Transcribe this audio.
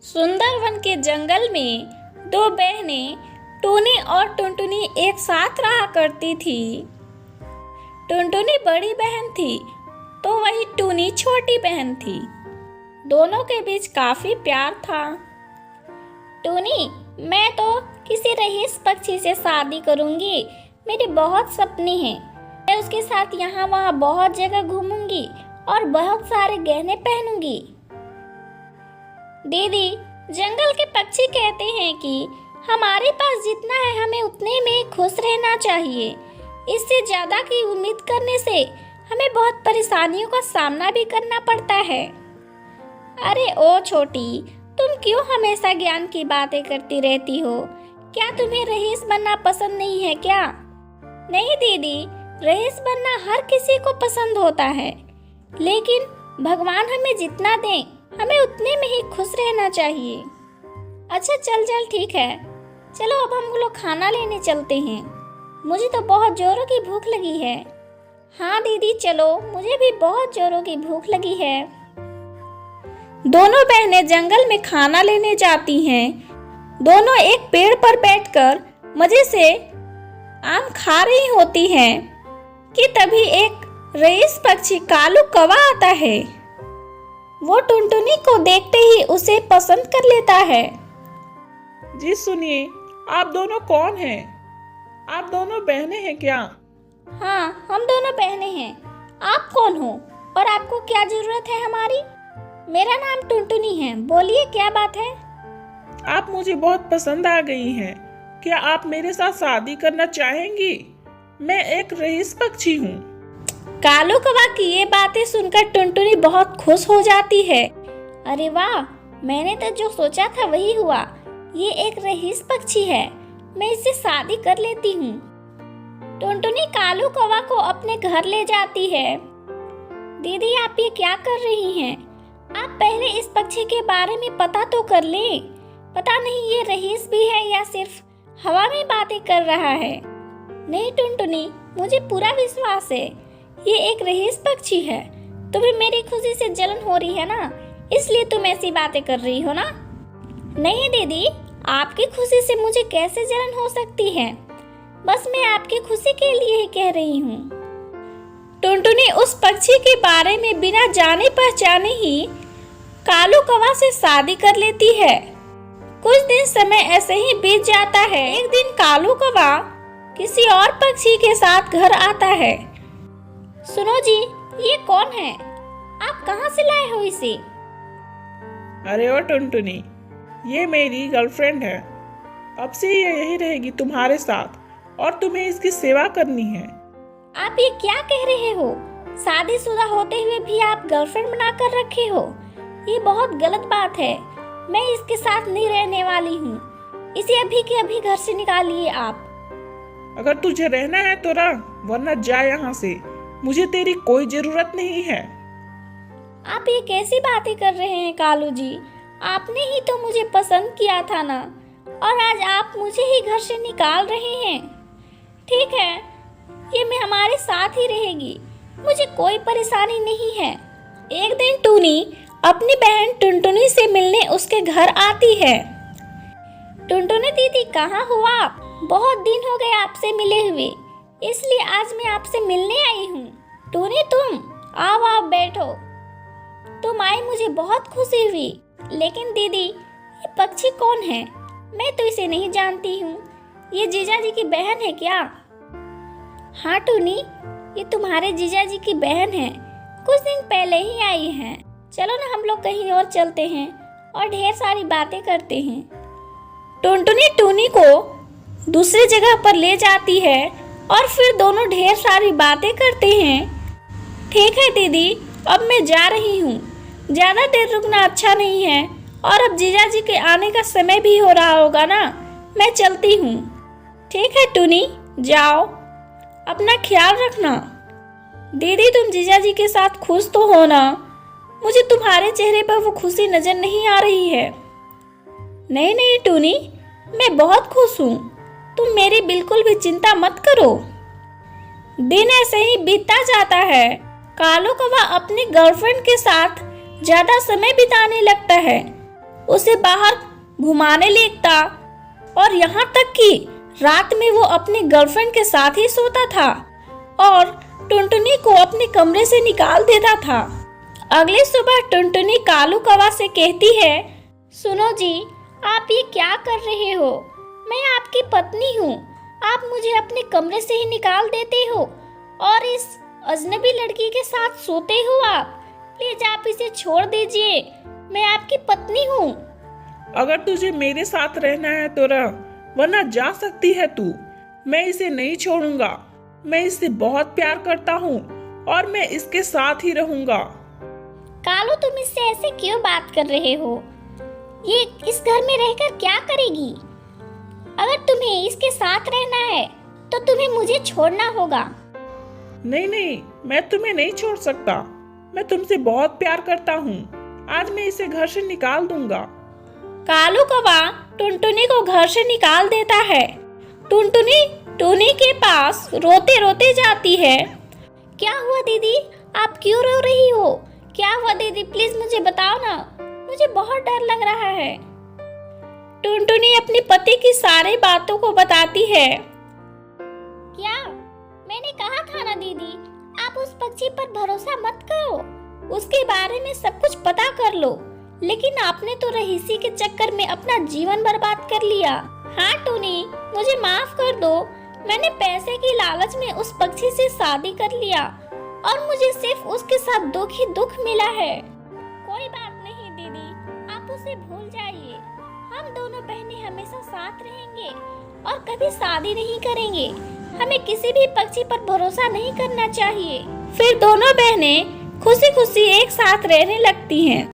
सुंदरवन के जंगल में दो बहनें टूनी और टुनटुनी एक साथ रहा करती थी। टुनटुनी बड़ी बहन थी तो वही टूनी छोटी बहन थी। दोनों के बीच काफी प्यार था। टूनी, मैं तो किसी रईस पक्षी से शादी करूंगी। मेरी बहुत सपने हैं। मैं उसके साथ यहाँ वहाँ बहुत जगह घूमूंगी और बहुत सारे गहने पहनूंगी। दीदी, जंगल के पक्षी कहते हैं कि हमारे पास जितना है हमें उतने में खुश रहना चाहिए। इससे ज्यादा की उम्मीद करने से हमें बहुत परेशानियों का सामना भी करना पड़ता है। अरे ओ छोटी, तुम क्यों हमेशा ज्ञान की बातें करती रहती हो? क्या तुम्हें रईस बनना पसंद नहीं है क्या? नहीं दीदी, रईस बनना हर किसी को पसंद होता है, लेकिन भगवान हमें जितना दें हमें उतने में ही खुश रहना चाहिए। अच्छा चल ठीक है, चलो अब हम लोग खाना लेने चलते हैं। मुझे तो बहुत जोरों की भूख लगी है। हाँ दीदी चलो, मुझे भी बहुत जोरों की भूख लगी है। दोनों बहनें जंगल में खाना लेने जाती हैं। दोनों एक पेड़ पर बैठकर मजे से आम खा रही होती हैं कि तभी एक रईस पक्षी कालू कौवा आता है। वो टुनटुनी को देखते ही उसे पसंद कर लेता है। जी सुनिए, आप दोनों कौन हैं? आप दोनों बहनें हैं क्या? हाँ, हम दोनों बहनें हैं। आप कौन हो और आपको क्या जरूरत है हमारी? मेरा नाम टुनटुनी है, बोलिए क्या बात है? आप मुझे बहुत पसंद आ गई हैं। क्या आप मेरे साथ शादी करना चाहेंगी? मैं एक रईस पक्षी हूँ। कालू कौवा की ये बातें सुनकर टुनटुनी बहुत खुश हो जाती है। अरे वाह, मैंने तो जो सोचा था वही हुआ। ये एक रईस पक्षी है, मैं इससे शादी कर लेती हूँ। टुनटुनी कालू कौवा को अपने घर ले जाती है। दीदी, आप ये क्या कर रही हैं? आप पहले इस पक्षी के बारे में पता तो कर लें। पता नहीं ये रईस भी है या सिर्फ हवा में बातें कर रहा है। नहीं टुनटुनी, मुझे पूरा विश्वास है ये एक रईस पक्षी है। तुम्हें मेरी खुशी से जलन हो रही है ना, इसलिए तुम ऐसी बातें कर रही हो ना? नहीं दीदी, आपकी खुशी से मुझे कैसे जलन हो सकती है? बस मैं आपकी खुशी के लिए ही कह रही हूँ। टुनटुनी उस पक्षी के बारे में बिना जाने पहचाने ही कालू कौवा से शादी कर लेती है। कुछ दिन समय ऐसे ही बीत जाता है। एक दिन कालू कौवा किसी और पक्षी के साथ घर आता है। सुनो जी, ये कौन है? आप कहाँ से लाए हो इसे? अरे ओ टुनटुनी, ये मेरी गर्लफ्रेंड है। अब से ये यही रहेगी तुम्हारे साथ और तुम्हें इसकी सेवा करनी है। आप ये क्या कह रहे हो? शादीशुदा होते हुए भी आप गर्लफ्रेंड बनाकर रखे हो? ये बहुत गलत बात है। मैं इसके साथ नहीं रहने वाली हूँ। इसे अभी के अभी घर से निकालिए आप। अगर तुझे रहना है तो रह, वरना जा यहाँ से। मुझे तेरी कोई जरूरत नहीं है। आप ये कैसी बातें कर रहे हैं कालू जी? आपने ही तो मुझे पसंद किया था ना, और आज आप मुझे ही घर से निकाल रहे हैं। ठीक है, ये मैं हमारे साथ ही रहेगी, मुझे कोई परेशानी नहीं है। एक दिन टूनी अपनी बहन टुनटुनी से मिलने उसके घर आती है। टुनटुनी दीदी, कहाँ हो आप? बहुत दिन हो गए आपसे मिले हुए, इसलिए आज मैं आपसे मिलने आई हूँ। टूनी, तुम आओ बैठो। तुम आई मुझे बहुत खुशी हुई। लेकिन दीदी, ये पक्षी कौन है? मैं तो इसे नहीं जानती हूँ। ये जीजा जी की बहन है क्या? हाँ टूनी, ये तुम्हारे जीजा जी की बहन है। कुछ दिन पहले ही आई हैं। चलो ना हम लोग कहीं और चलते हैं और ढेर सारी बातें करते हैं। टुनटुनी टूनी को दूसरी जगह पर ले जाती है और फिर दोनों ढेर सारी बातें करते हैं। ठीक है दीदी, अब मैं जा रही हूँ। ज़्यादा देर रुकना अच्छा नहीं है और अब जीजा जी के आने का समय भी हो रहा होगा ना, मैं चलती हूँ। ठीक है टूनी, जाओ, अपना ख्याल रखना। दीदी, तुम जीजा जी के साथ खुश तो हो ना? मुझे तुम्हारे चेहरे पर वो खुशी नजर नहीं आ रही है। नहीं टूनी, मैं बहुत खुश हूँ। तुम मेरी बिल्कुल भी चिंता मत करो। दिन ऐसे ही बीतता जाता है। कालू कौवा अपनी गर्लफ्रेंड के साथ ज्यादा समय बिताने लगता है, उसे बाहर घुमाने लगता और यहाँ तक कि रात में वो अपनी गर्लफ्रेंड के साथ ही सोता था और टुनटुनी को अपने कमरे से निकाल देता था। अगली सुबह टुनटुनी कालू कौवा से कहती है, सुनो जी, आप ये क्या कर रहे हो? मैं आपकी पत्नी हूँ, आप मुझे अपने कमरे से ही निकाल देते हो और इस अजनबी लड़की के साथ सोते हो आप। प्लीज आप इसे छोड़ दीजिए, मैं आपकी पत्नी हूँ। अगर तुझे मेरे साथ रहना है तो रह, वरना जा सकती है तू। मैं इसे नहीं छोड़ूंगा। मैं इससे बहुत प्यार करता हूँ और मैं इसके साथ ही रहूंगा। कालू, तुम इससे ऐसे क्यों बात कर रहे हो? ये इस घर में रहकर क्या करेगी? अगर तुम्हें इसके साथ रहना है तो तुम्हें मुझे छोड़ना होगा। नहीं नहीं, मैं तुम्हें नहीं छोड़ सकता। मैं तुमसे बहुत प्यार करता हूँ। आज मैं इसे घर से निकाल दूंगा। कालू कौवा टुनटुनी को घर से निकाल देता है। टुनटुनी टूनी के पास रोते रोते जाती है। क्या हुआ दीदी, आप क्यों रो रही हो? क्या हुआ दीदी, प्लीज मुझे बताओ ना, मुझे बहुत डर लग रहा है। टुनटुनी अपनी पति की सारी बातों को बताती है। क्या मैंने कहा था ना दीदी, आप उस पक्षी पर भरोसा मत करो, उसके बारे में सब कुछ पता कर लो। लेकिन आपने तो रहीसी के चक्कर में अपना जीवन बर्बाद कर लिया। हाँ टूनी, मुझे माफ कर दो। मैंने पैसे की लालच में उस पक्षी से शादी कर लिया और मुझे सिर्फ उसके साथ दुख ही दुख मिला है। कोई बात नहीं दीदी, आप उसे भूल जाइए। हम दोनों बहनें हमेशा साथ रहेंगे और कभी शादी नहीं करेंगे। हमें किसी भी पक्षी पर भरोसा नहीं करना चाहिए। फिर दोनों बहनें खुशी खुशी एक साथ रहने लगती हैं।